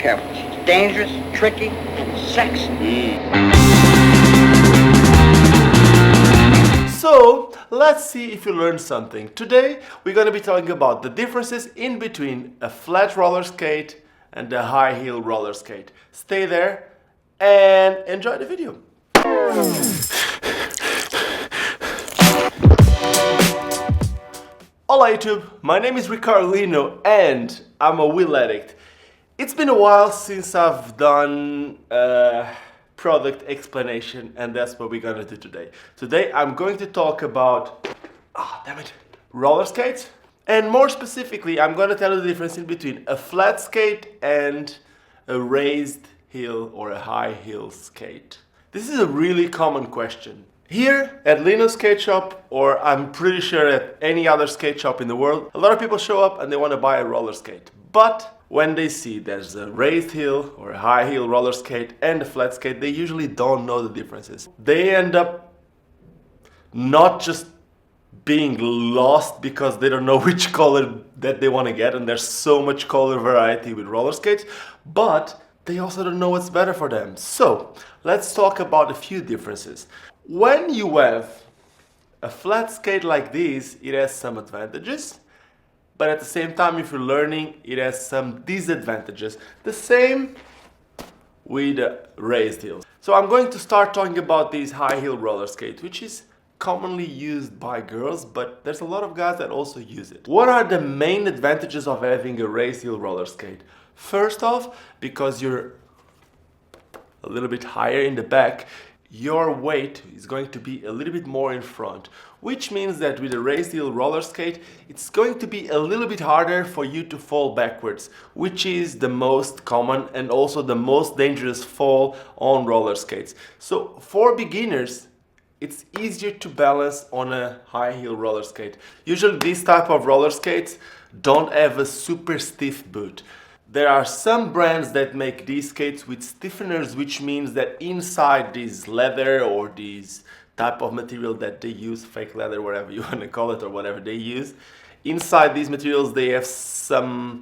careful. She's dangerous, tricky, and sexy. So, let's see if you learned something. Today, we're going to be talking about the differences in between a flat roller skate and a high heel roller skate. Stay there and enjoy the video. Hola YouTube, my name is Ricardo Lino and I'm a wheel addict. It's been a while since I've done a product explanation and that's what we're gonna do today. Today I'm going to talk about, roller skates. And more specifically, I'm gonna tell you the difference in between a flat skate and a raised heel or a high heel skate. This is a really common question. Here at Lino's skate shop, or I'm pretty sure at any other skate shop in the world, a lot of people show up and they want to buy a roller skate. But when they see there's a raised heel or a high heel roller skate and a flat skate, they usually don't know the differences. They end up not just being lost because they don't know which color that they want to get, and there's so much color variety with roller skates, but they also don't know what's better for them. So let's talk about a few differences. When you have a flat skate like this, it has some advantages, but at the same time, if you're learning, it has some disadvantages. The same with raised heels. So I'm going to start talking about these high heel roller skates, which is commonly used by girls, but there's a lot of guys that also use it. What are the main advantages of having a raised heel roller skate? First off, because you're a little bit higher in the back, your weight is going to be a little bit more in front, which means that with a raised heel roller skate, it's going to be a little bit harder for you to fall backwards, which is the most common and also the most dangerous fall on roller skates. So for beginners, it's easier to balance on a high heel roller skate. Usually these type of roller skates don't have a super stiff boot. There are some brands that make these skates with stiffeners, which means that inside this leather or this type of material that they use, fake leather, whatever you want to call it, or whatever they use, inside these materials they have some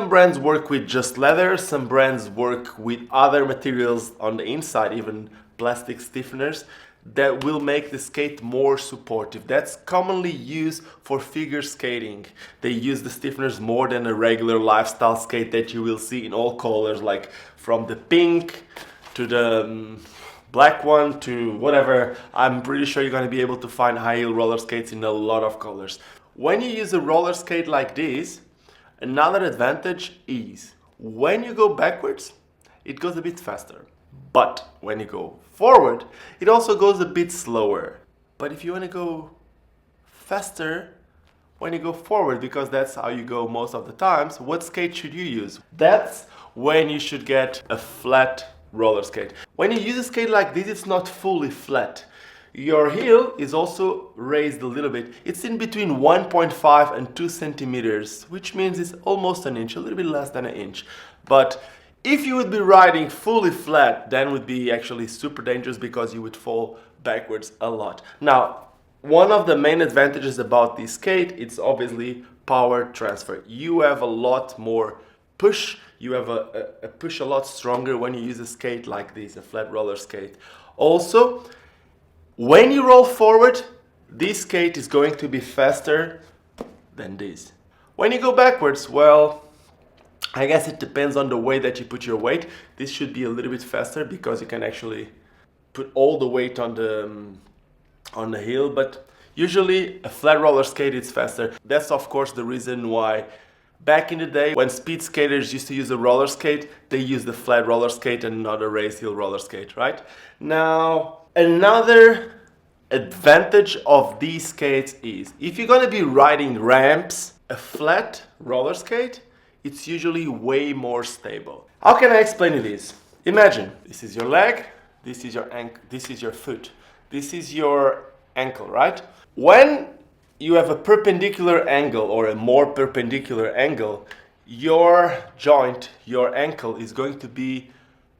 brands work with just leather, some brands work with other materials on the inside, even plastic stiffeners, that will make the skate more supportive. That's commonly used for figure skating. They use the stiffeners more than a regular lifestyle skate that you will see in all colors, like from the pink to the black one to whatever. I'm pretty sure you're going to be able to find high heel roller skates in a lot of colors. When you use a roller skate like this, another advantage is when you go backwards, it goes a bit faster. But when you go forward, it also goes a bit slower. But if you want to go faster when you go forward, because that's how you go most of the times, what skate should you use? That's when you should get a flat roller skate. When you use a skate like this, it's not fully flat. Your heel is also raised a little bit. It's in between 1.5 and 2 centimeters, which means it's almost an inch, a little bit less than an inch. But if you would be riding fully flat, then would be actually super dangerous because you would fall backwards a lot. Now, one of the main advantages about this skate, it's obviously power transfer. You have a lot more push. You have a push a lot stronger when you use a skate like this, a flat roller skate. Also, when you roll forward, this skate is going to be faster than this. When you go backwards, well, I guess it depends on the way that you put your weight. This should be a little bit faster because you can actually put all the weight on the heel, but usually a flat roller skate is faster. That's of course the reason why back in the day when speed skaters used to use a roller skate, they used the flat roller skate and not a raised heel roller skate, right? Now, another advantage of these skates is if you're going to be riding ramps, a flat roller skate, it's usually way more stable. How can I explain it this? Imagine this is your leg, this is your ankle, this is your foot, this is your ankle, right? When you have a perpendicular angle or a more perpendicular angle, your joint, your ankle is going to be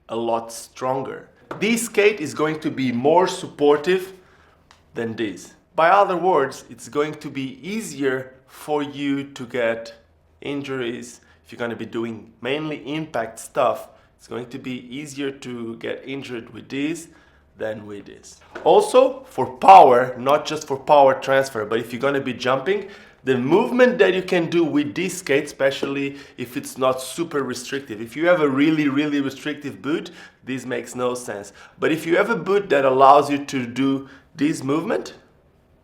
a lot stronger. This skate is going to be more supportive than this. By other words, it's going to be easier for you to get injuries if you're going to be doing mainly impact stuff, it's going to be easier to get injured with these than with this. Also, for power, not just for power transfer, but if you're going to be jumping, the movement that you can do with this skate, especially if it's not super restrictive. If you have a really restrictive boot, this makes no sense. But if you have a boot that allows you to do this movement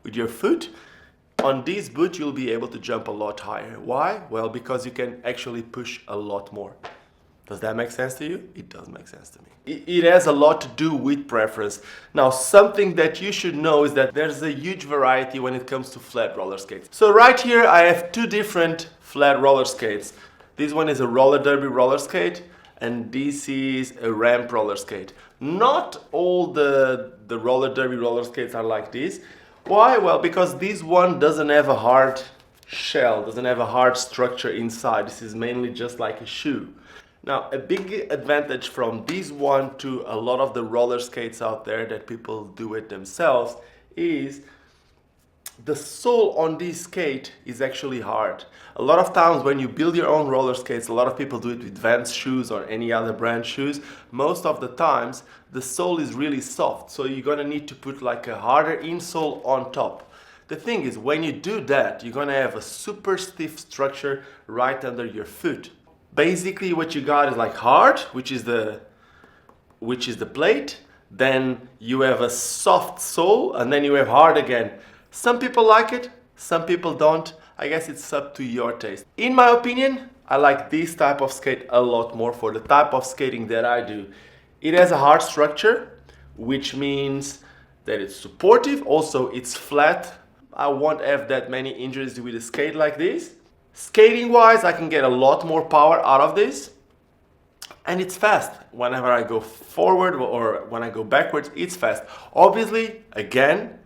with your foot, on this boot you'll be able to jump a lot higher. Why? Well, because you can actually push a lot more. Does that make sense to you? It does make sense to me. It has a lot to do with preference. Now, something that you should know is that there's a huge variety when it comes to flat roller skates. So right here I have two different flat roller skates. This one is a roller derby roller skate, and this is a ramp roller skate. Not all the roller derby roller skates are like this. Why? Well, because this one doesn't have a hard shell, doesn't have a hard structure inside. This is mainly just like a shoe. Now, a big advantage from this one to a lot of the roller skates out there that people do it themselves is the sole on this skate is actually hard. A lot of times when you build your own roller skates, a lot of people do it with Vans shoes or any other brand shoes. Most of the times the sole is really soft, so you're gonna need to put like a harder insole on top. The thing is, when you do that, you're gonna have a super stiff structure right under your foot. Basically what you got is like hard, which is the plate, then you have a soft sole, and then you have hard again. Some people like it, some people don't. I guess it's up to your taste. In my opinion, I like this type of skate a lot more for the type of skating that I do. It has a hard structure, which means that it's supportive. Also, it's flat. I won't have that many injuries with a skate like this. Skating wise, I can get a lot more power out of this, and it's fast. Whenever I go forward or when I go backwards, it's fast. Obviously, again,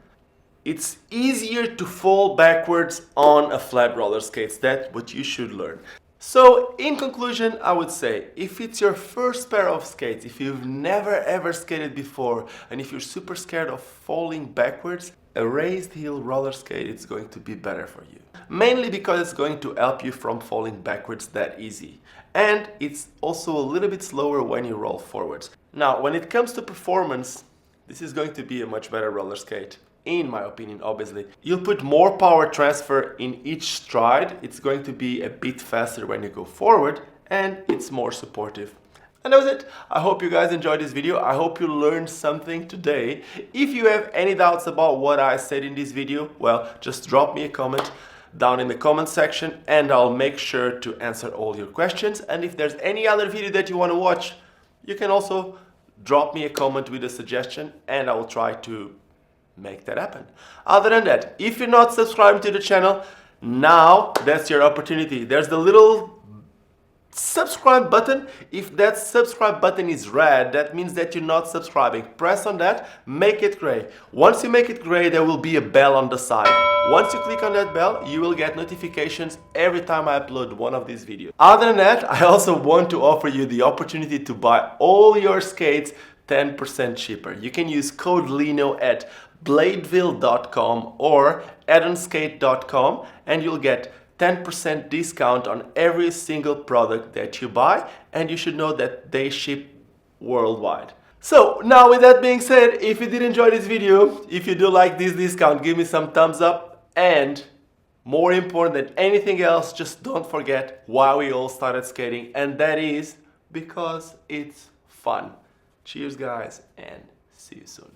it's easier to fall backwards on a flat roller skate. That's what you should learn. So in conclusion, I would say, if it's your first pair of skates, if you've never ever skated before, and if you're super scared of falling backwards, a raised heel roller skate is going to be better for you. Mainly because it's going to help you from falling backwards that easy. And it's also a little bit slower when you roll forwards. Now, when it comes to performance, this is going to be a much better roller skate. In my opinion, obviously. You'll put more power transfer in each stride. It's going to be a bit faster when you go forward, and it's more supportive. And that was it. I hope you guys enjoyed this video. I hope you learned something today. If you have any doubts about what I said in this video, well, just drop me a comment down in the comment section and I'll make sure to answer all your questions. And if there's any other video that you want to watch, you can also drop me a comment with a suggestion and I will try to make that happen. Other than that, if you're not subscribed to the channel, now that's your opportunity. There's the little subscribe button. If that subscribe button is red, that means that you're not subscribing. Press on that, make it gray. Once you make it gray, there will be a bell on the side. Once you click on that bell, you will get notifications every time I upload one of these videos. Other than that, I also want to offer you the opportunity to buy all your skates 10% cheaper. You can use code Lino at bladeville.com or addonskate.com and you'll get 10% discount on every single product that you buy, and you should know that they ship worldwide. So now with that being said, if you did enjoy this video, if you do like this discount, give me some thumbs up, and more important than anything else, just don't forget why we all started skating, and that is because it's fun. Cheers guys, and see you soon.